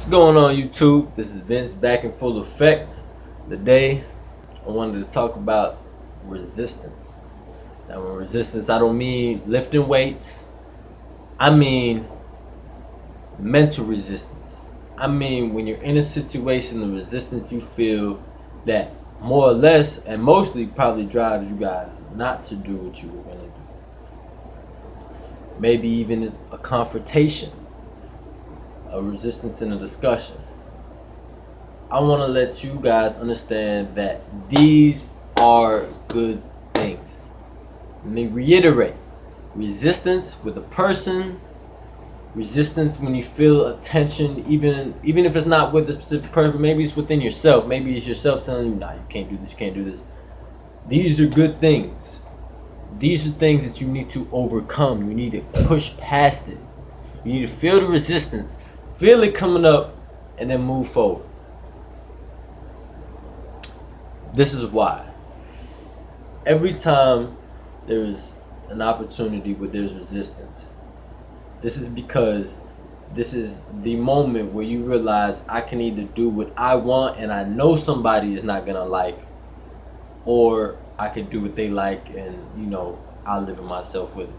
What's going on, YouTube? This is Vince back in full effect. Today, I wanted to talk about resistance. Now, with resistance, I don't mean lifting weights. I mean mental resistance. I mean when you're in a situation, the resistance you feel that more or less and mostly probably drives you guys not to do what you were going to do. Maybe even a confrontation, a resistance in a discussion. I want to let you guys understand that these are good things. Let me reiterate: resistance with a person, resistance when you feel a tension, even if it's not with a specific person, maybe it's within yourself. Maybe it's yourself telling you, "Nah, you can't do this, you can't do this." These are good things. These are things that you need to overcome. You need to push past it. You need to feel the resistance, feel it coming up, and then move forward. This is why. Every time there is an opportunity where there's resistance, this is because this is the moment where you realize I can either do what I want and I know somebody is not gonna like, or I could do what they like and I'll live in myself with it.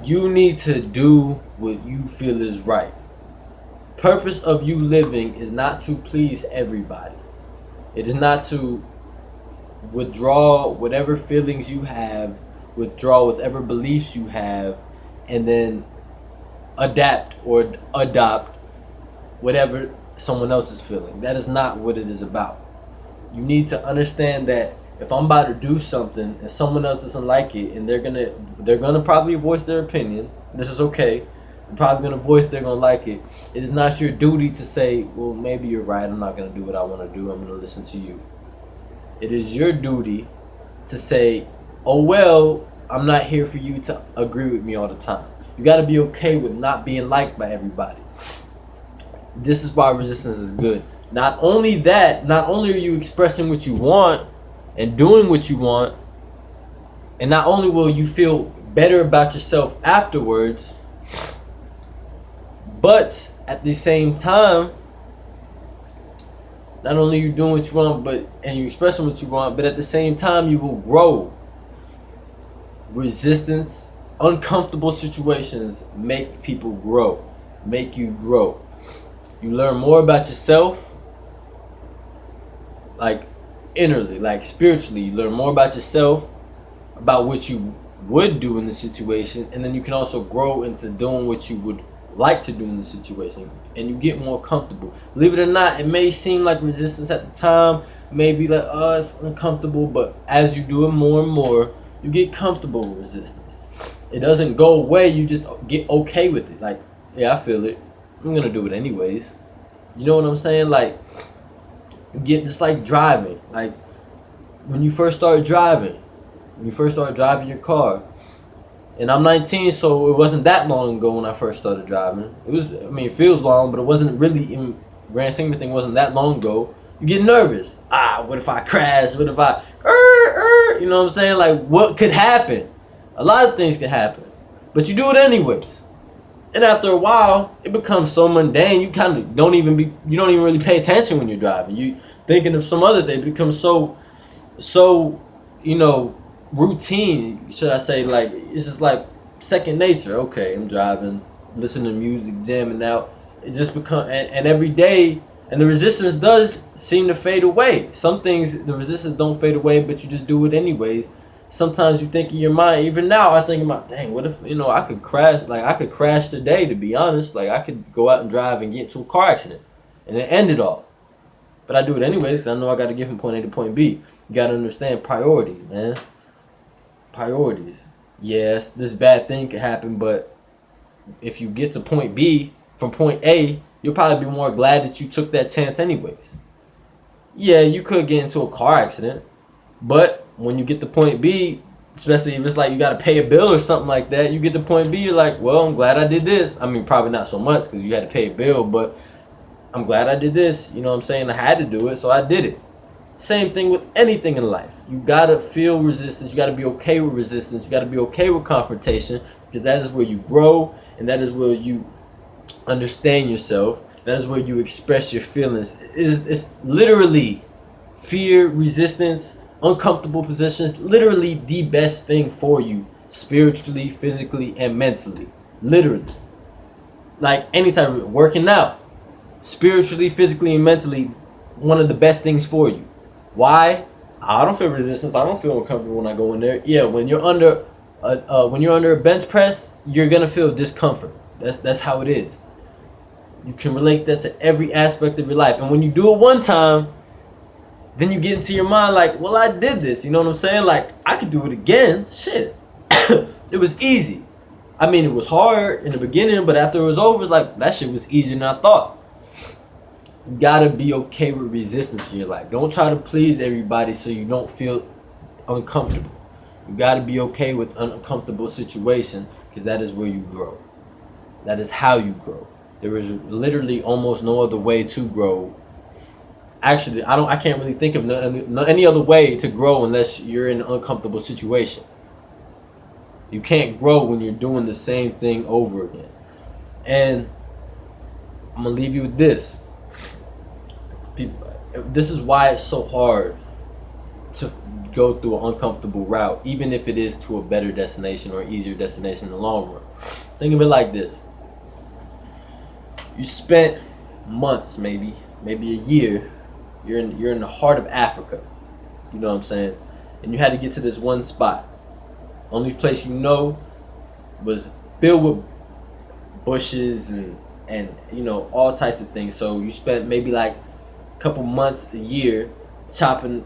You need to do what you feel is right. Purpose of you living is not to please everybody. It is not to withdraw whatever feelings you have, withdraw whatever beliefs you have, and then adapt or adopt whatever someone else is feeling. That is not what it is about. You need to understand that if I'm about to do something and someone else doesn't like it, and they're gonna probably voice their opinion. This is okay. They're probably gonna voice they're gonna like it. It is not your duty to say, well, maybe you're right. I'm not gonna do what I want to do. I'm gonna listen to you. It is your duty to say, oh well, I'm not here for you to agree with me all the time. You got to be okay with not being liked by everybody. This is why resistance is good. Not only that, not only are you expressing what you want and doing what you want, and not only will you feel better about yourself afterwards, but at the same time, not only you doing what you want, and you expressing what you want, but at the same time you will grow. Resistance, uncomfortable situations make people grow, make you grow. You learn more about yourself, like innerly, like spiritually. You learn more about yourself, about what you would do in the situation, and then you can also grow into doing what you would like to do in the situation, and you get more comfortable. Believe it or not, it may seem like resistance at the time, maybe like, oh, it's uncomfortable, but as you do it more and more, you get comfortable with resistance. It doesn't go away, you just get okay with it. Like, yeah, I feel it, I'm gonna do it anyways. You know what I'm saying? Like, you get just like driving. Like, when you first start driving your car, and I'm 19, so it wasn't that long ago when I first started driving. It feels long, but it wasn't really, in grand scheme of things, wasn't that long ago. You get nervous. What if I crash? What if I, you know what I'm saying? Like, what could happen? A lot of things could happen, but you do it anyways. And after a while, it becomes so mundane. You kind of you don't even really pay attention when you're driving. You thinking of some other thing. It becomes so, routine, should I say. Like, it's just like second nature. Okay, I'm driving, listening to music, jamming out. It just becomes, and every day, and the resistance does seem to fade away. Some things, the resistance don't fade away, but you just do it anyways. Sometimes you think in your mind, even now I think about, dang, what if I could crash? Like, I could crash today, to be honest. Like, I could go out and drive and get into a car accident and then end it all. But I do it anyways because I know I got to get from point A to point B. You got to understand priorities, man. Priorities. Yes, this bad thing could happen, but if you get to point B from point A, you'll probably be more glad that you took that chance anyways. Yeah, you could get into a car accident, but when you get to point B, especially if it's like you got to pay a bill or something like that, you get to point B, you're like, well, I'm glad I did this. I mean, probably not so much because you had to pay a bill, but I'm glad I did this. You know what I'm saying? I had to do it, so I did it. Same thing with anything in life. You gotta feel resistance. You gotta be okay with resistance. You gotta be okay with confrontation, because that is where you grow, and that is where you understand yourself. That is where you express your feelings. It's literally fear, resistance, uncomfortable positions. Literally the best thing for you, spiritually, physically, and mentally. Literally, like any type of working out, spiritually, physically, and mentally, one of the best things for you. Why? I don't feel resistance. I don't feel uncomfortable when I go in there. Yeah, when you're under a bench press, you're gonna feel discomfort. That's how it is. You can relate that to every aspect of your life. And when you do it one time, then you get into your mind like, well, I did this. You know what I'm saying? Like, I could do it again. Shit. It was easy. I mean, it was hard in the beginning, but after it was over, it's like, that shit was easier than I thought. You gotta be okay with resistance in your life. Don't try to please everybody so you don't feel uncomfortable. You gotta be okay with uncomfortable situation because that is where you grow. That is how you grow. There is literally almost no other way to grow. Actually, I can't really think of any other way to grow unless you're in an uncomfortable situation. You can't grow when you're doing the same thing over again. And I'm gonna leave you with this. People, this is why it's so hard to go through an uncomfortable route, even if it is to a better destination or easier destination in the long run. Think of it like this. You spent months, maybe a year. You're in the heart of Africa. You know what I'm saying? And you had to get to this one spot. Only place you know was filled with bushes and all types of things. So you spent maybe like a couple months, a year, chopping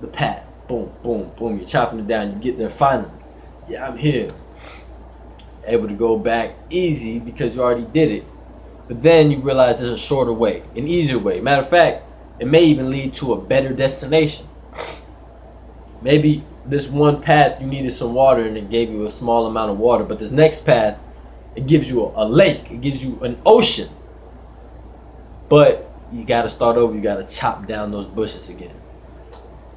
the path. Boom, boom, boom. You're chopping it down. You get there finally. Yeah, I'm here. Able to go back easy because you already did it. But then you realize there's a shorter way, an easier way. Matter of fact, it may even lead to a better destination. Maybe this one path you needed some water and it gave you a small amount of water, but this next path, it gives you a lake, it gives you an ocean. But you gotta start over, you gotta chop down those bushes again.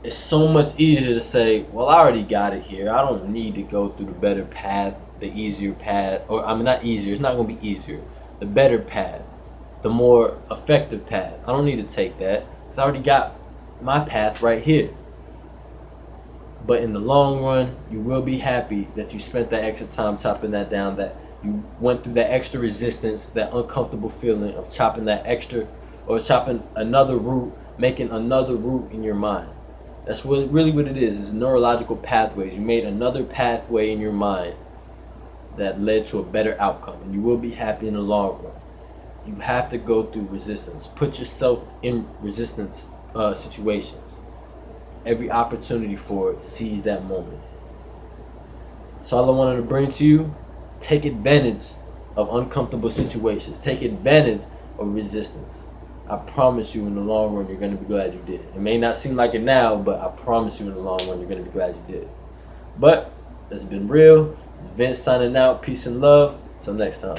It's so much easier to say, well, I already got it here. I don't need to go through the better path, the easier path, or I mean not easier, it's not gonna be easier. The better path, the more effective path. I don't need to take that because I already got my path right here. But in the long run, you will be happy that you spent that extra time chopping that down, that you went through that extra resistance, that uncomfortable feeling of chopping that extra or chopping another route, making another route in your mind. That's what it is. It's neurological pathways. You made another pathway in your mind that led to a better outcome, and you will be happy in the long run. You have to go through resistance. Put yourself in resistance situations. Every opportunity for it, seize that moment. So all I wanted to bring to you, take advantage of uncomfortable situations. Take advantage of resistance. I promise you in the long run, you're going to be glad you did. It may not seem like it now, but I promise you in the long run, you're going to be glad you did. But it's been real. Vince signing out. Peace and love. Till next time.